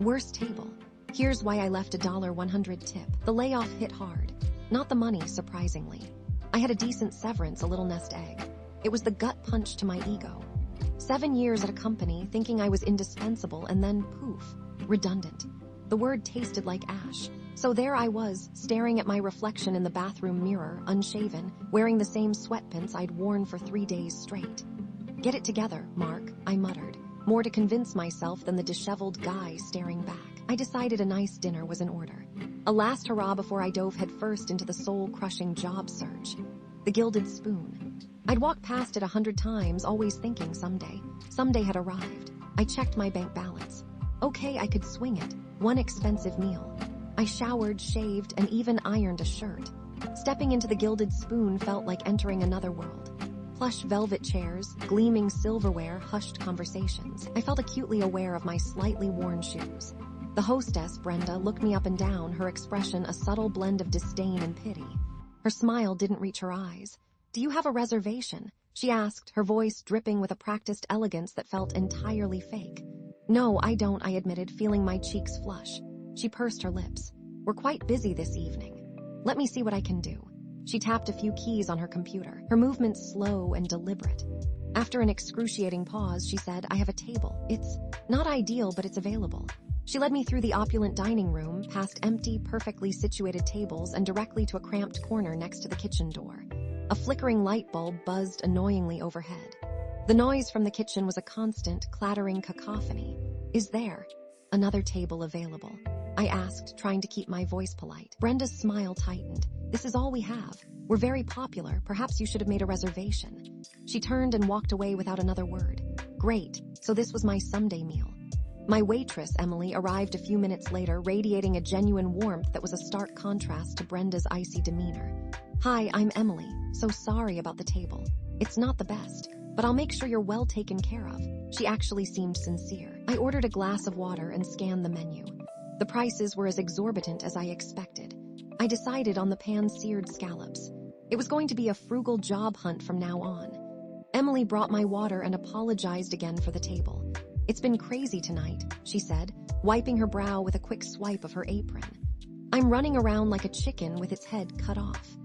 Worst table. Here's why I left a $100 tip. The layoff hit hard. Not the money, surprisingly. I had a decent severance, a little nest egg. It was the gut punch to my ego. 7 years at a company thinking I was indispensable and then poof, redundant. The word tasted like ash. So there I was, staring at my reflection in the bathroom mirror, unshaven, wearing the same sweatpants I'd worn for 3 days straight. Get it together, Mark, I muttered, more to convince myself than the disheveled guy staring back. I decided a nice dinner was in order. A last hurrah before I dove headfirst into the soul-crushing job search. The Gilded Spoon. I'd walked past it 100 times, always thinking someday had arrived. I checked my bank balance. Okay, I could swing it. One expensive meal. I showered, shaved, and even ironed a shirt. Stepping into the Gilded Spoon felt like entering another world. Plush velvet chairs, gleaming silverware, hushed conversations. I felt acutely aware of my slightly worn shoes. The hostess, Brenda, looked me up and down, her expression a subtle blend of disdain and pity. Her smile didn't reach her eyes. "Do you have a reservation?" she asked, her voice dripping with a practiced elegance that felt entirely fake. "No, I don't," I admitted, feeling my cheeks flush. She pursed her lips. "We're quite busy this evening. Let me see what I can do." She tapped a few keys on her computer, her movements slow and deliberate. After an excruciating pause, she said, "I have a table. It's not ideal, but it's available." She led me through the opulent dining room, past empty, perfectly situated tables, and directly to a cramped corner next to the kitchen door. A flickering light bulb buzzed annoyingly overhead. The noise from the kitchen was a constant, clattering cacophony. "Is there another table available?" I asked, trying to keep my voice polite. Brenda's smile tightened. "This is all we have. We're very popular. Perhaps you should have made a reservation." She turned and walked away without another word. Great. So this was my Sunday meal. My waitress, Emily, arrived a few minutes later, radiating a genuine warmth that was a stark contrast to Brenda's icy demeanor. "Hi, I'm Emily. So sorry about the table. It's not the best, but I'll make sure you're well taken care of." She actually seemed sincere. I ordered a glass of water and scanned the menu. The prices were as exorbitant as I expected. I decided on the pan-seared scallops. It was going to be a frugal job hunt from now on. Emily brought my water and apologized again for the table. "It's been crazy tonight," she said, wiping her brow with a quick swipe of her apron. "I'm running around like a chicken with its head cut off."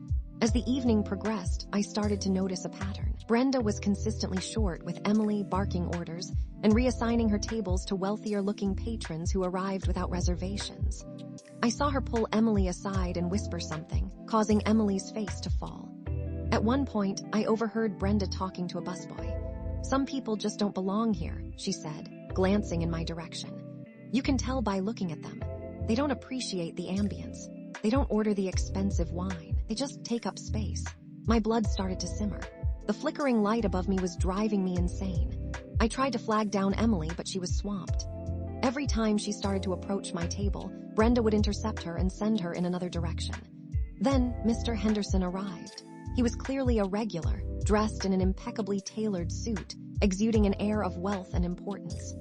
As the evening progressed, I started to notice a pattern. Brenda was consistently short, with Emily barking orders and reassigning her tables to wealthier-looking patrons who arrived without reservations. I saw her pull Emily aside and whisper something, causing Emily's face to fall. At one point, I overheard Brenda talking to a busboy. "Some people just don't belong here," she said, glancing in my direction. "You can tell by looking at them. They don't appreciate the ambience. They don't order the expensive wine. They just take up space." My blood started to simmer. The flickering light above me was driving me insane. I tried to flag down Emily, but she was swamped. Every time she started to approach my table, Brenda would intercept her and send her in another direction. Then Mr. Henderson arrived. He was clearly a regular, dressed in an impeccably tailored suit, exuding an air of wealth and importance.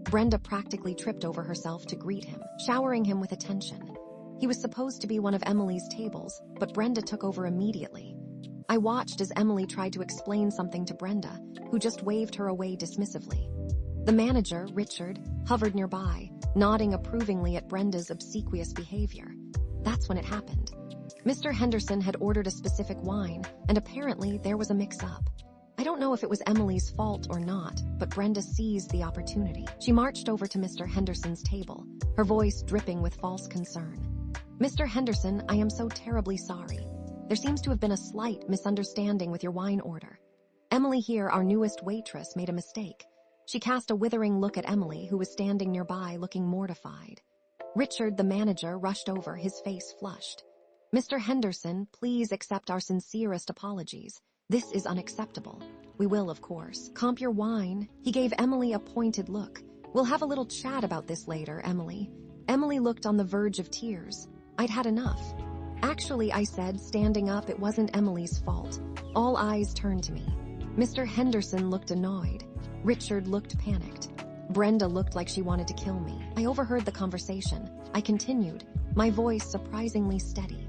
Brenda practically tripped over herself to greet him, showering him with attention. He was supposed to be one of Emily's tables, but Brenda took over immediately. I watched as Emily tried to explain something to Brenda, who just waved her away dismissively. The manager, Richard, hovered nearby, nodding approvingly at Brenda's obsequious behavior. That's when it happened. Mr. Henderson had ordered a specific wine, and apparently there was a mix-up. I don't know if it was Emily's fault or not, but Brenda seized the opportunity. She marched over to Mr. Henderson's table, her voice dripping with false concern. "Mr. Henderson, I am so terribly sorry. There seems to have been a slight misunderstanding with your wine order. Emily here, our newest waitress, made a mistake." She cast a withering look at Emily, who was standing nearby looking mortified. Richard, the manager, rushed over, his face flushed. "Mr. Henderson, please accept our sincerest apologies. This is unacceptable. We will, of course, comp your wine." He gave Emily a pointed look. "We'll have a little chat about this later, Emily." Emily looked on the verge of tears. I'd had enough. "Actually," I said, standing up, "it wasn't Emily's fault." All eyes turned to me. Mr. Henderson looked annoyed. Richard looked panicked. Brenda looked like she wanted to kill me. I overheard the conversation. I continued, my voice surprisingly steady.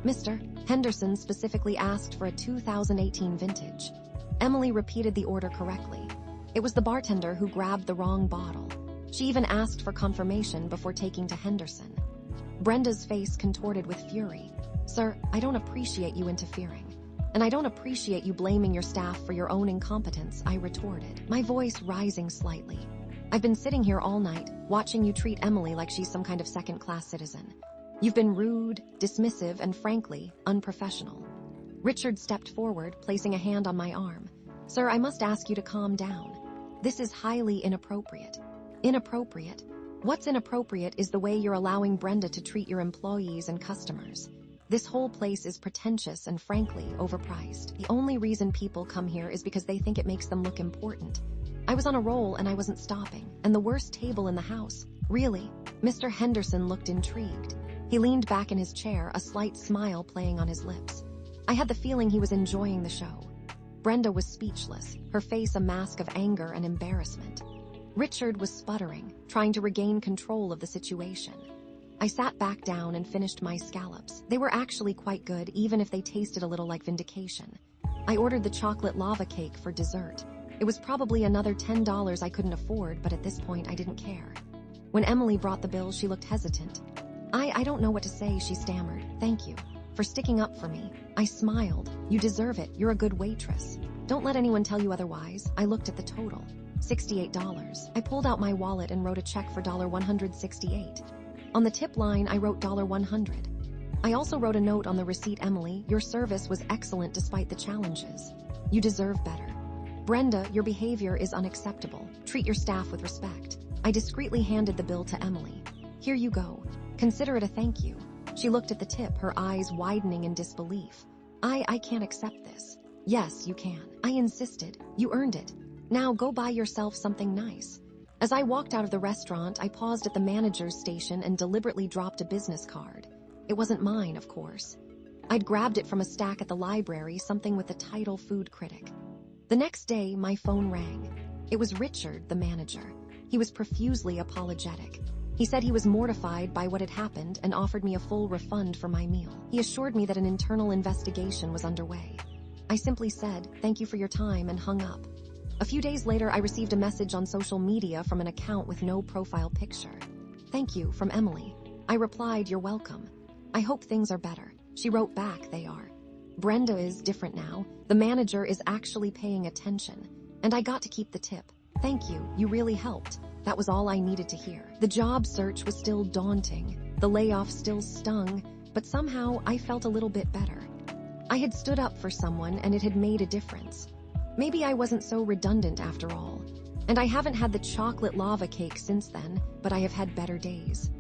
"Mr. Henderson specifically asked for a 2018 vintage." Emily repeated the order correctly. It was the bartender who grabbed the wrong bottle. She even asked for confirmation before taking to Henderson. Brenda's face contorted with fury. "Sir, I don't appreciate you interfering. And I don't appreciate you blaming your staff for your own incompetence," I retorted, my voice rising slightly. "I've been sitting here all night, watching you treat Emily like she's some kind of second-class citizen. You've been rude, dismissive, and frankly, unprofessional." Richard stepped forward, placing a hand on my arm. "Sir, I must ask you to calm down. This is highly inappropriate." "Inappropriate? What's inappropriate is the way you're allowing Brenda to treat your employees and customers. This whole place is pretentious and frankly overpriced. The only reason people come here is because they think it makes them look important. I was on a roll and I wasn't stopping, and the worst table in the house. Really?" Mr. Henderson looked intrigued. He leaned back in his chair, a slight smile playing on his lips. I had the feeling he was enjoying the show. Brenda was speechless, her face a mask of anger and embarrassment. Richard was sputtering, trying to regain control of the situation. I sat back down and finished my scallops. They were actually quite good, even if they tasted a little like vindication. I ordered the chocolate lava cake for dessert. It was probably another $10 I couldn't afford, but at this point I didn't care. When Emily brought the bill, she looked hesitant. I don't know what to say," she stammered. "Thank you for sticking up for me." I smiled. "You deserve it. You're a good waitress. Don't let anyone tell you otherwise." I looked at the total. $68. I pulled out my wallet and wrote a check for $168. On the tip line, I wrote $100. I also wrote a note on the receipt. "Emily, your service was excellent despite the challenges. You deserve better. Brenda, your behavior is unacceptable. Treat your staff with respect." I discreetly handed the bill to Emily. "Here you go. Consider it a thank you." She looked at the tip, her eyes widening in disbelief. I can't accept this." "Yes, you can." I insisted. "You earned it. Now go buy yourself something nice." As I walked out of the restaurant, I paused at the manager's station and deliberately dropped a business card. It wasn't mine, of course. I'd grabbed it from a stack at the library, something with the title Food Critic. The next day, my phone rang. It was Richard, the manager. He was profusely apologetic. He said he was mortified by what had happened and offered me a full refund for my meal. He assured me that an internal investigation was underway. I simply said, "Thank you for your time," and hung up. A few days later, I received a message on social media from an account with no profile picture. "Thank you, from Emily." I replied, "You're welcome. I hope things are better." She wrote back, "They are. Brenda is different now. The manager is actually paying attention. And I got to keep the tip. Thank you, you really helped." That was all I needed to hear. The job search was still daunting. The layoff still stung, but somehow I felt a little bit better. I had stood up for someone and it had made a difference. Maybe I wasn't so redundant after all. And I haven't had the chocolate lava cake since then, but I have had better days.